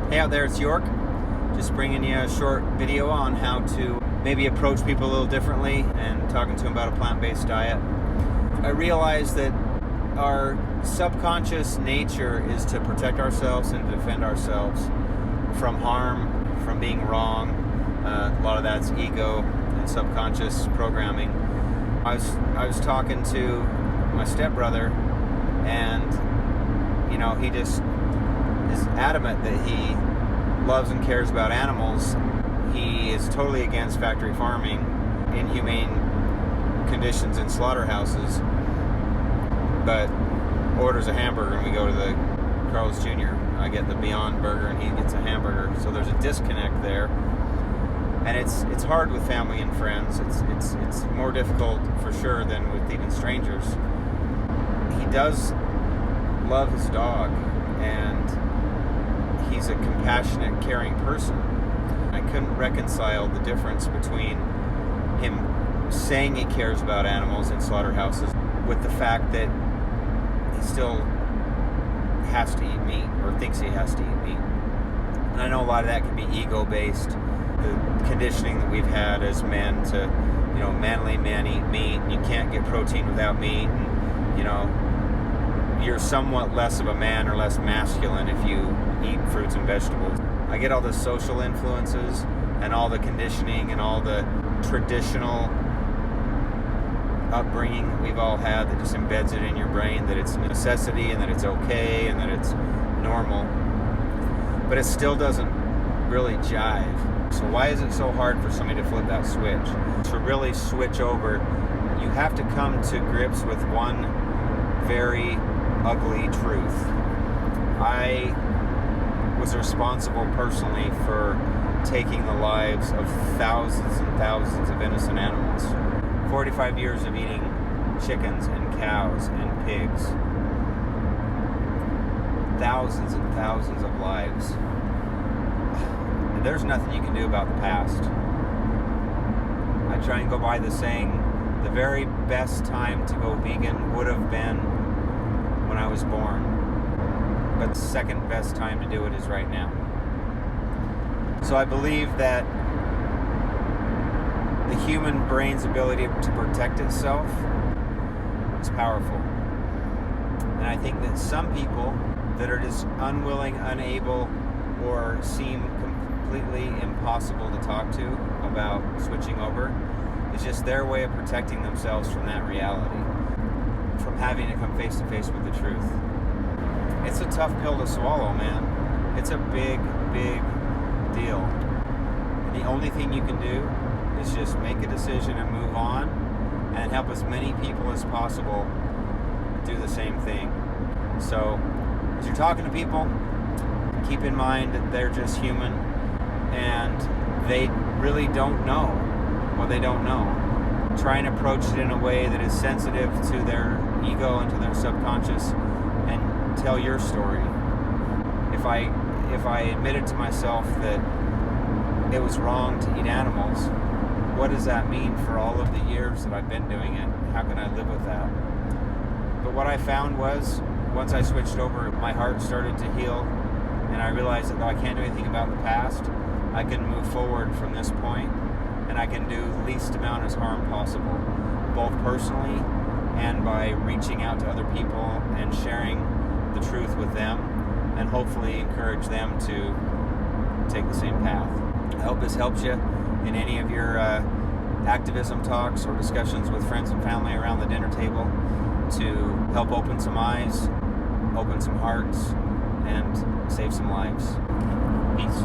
Hey out there, it's York. Just bringing you a short video on how to maybe approach people a little differently and talking to them about a plant-based diet. I realize that our subconscious nature is to protect ourselves and to defend ourselves from harm, from being wrong. A lot of that's ego and subconscious programming. I was talking to my stepbrother, and he just is adamant that he loves and cares about animals. He is totally against factory farming, inhumane conditions in slaughterhouses, but orders a hamburger and we go to the Carl's Jr. I get the Beyond Burger and he gets a hamburger. So there's a disconnect there, and it's hard with family and friends. It's more difficult for sure than with even strangers. He does love his dog, and he's a compassionate, caring person. I couldn't reconcile the difference between him saying he cares about animals in slaughterhouses with the fact that he still has to eat meat, or thinks he has to eat meat. And I know a lot of that can be ego-based, the conditioning that we've had as men to, manly men eat meat, and you can't get protein without meat, and, you're somewhat less of a man or less masculine if you eat fruits and vegetables. I get all the social influences and all the conditioning and all the traditional upbringing that we've all had that just embeds it in your brain that it's a necessity and that it's okay and that it's normal. But it still doesn't really jive. So why is it so hard for somebody to flip that switch? To really switch over, you have to come to grips with one very ugly truth. I was responsible personally for taking the lives of thousands and thousands of innocent animals. 45 years of eating chickens and cows and pigs. Thousands and thousands of lives. And there's nothing you can do about the past. I try and go by the saying, the very best time to go vegan would have been when I was born. But the second best time to do it is right now. So I believe that the human brain's ability to protect itself is powerful. And I think that some people that are just unwilling, unable, or seem completely impossible to talk to about switching over is just their way of protecting themselves from that reality, from having to come face to face with the truth. It's a tough pill to swallow, man. It's a big, big deal. And the only thing you can do is just make a decision and move on and help as many people as possible do the same thing. So, as you're talking to people, keep in mind that they're just human and they really don't know what they don't know. Try and approach it in a way that is sensitive to their ego and to their subconscious, and tell your story. If I admitted to myself that it was wrong to eat animals, what does that mean for all of the years that I've been doing it? How can I live with that? But what I found was, once I switched over, my heart started to heal, and I realized that though I can't do anything about the past, I can move forward from this point, and I can do the least amount of harm possible, both personally and by reaching out to other people and sharing the truth with them, and hopefully encourage them to take the same path. I hope this helps you in any of your activism talks or discussions with friends and family around the dinner table, to help open some eyes, open some hearts, and save some lives. Peace.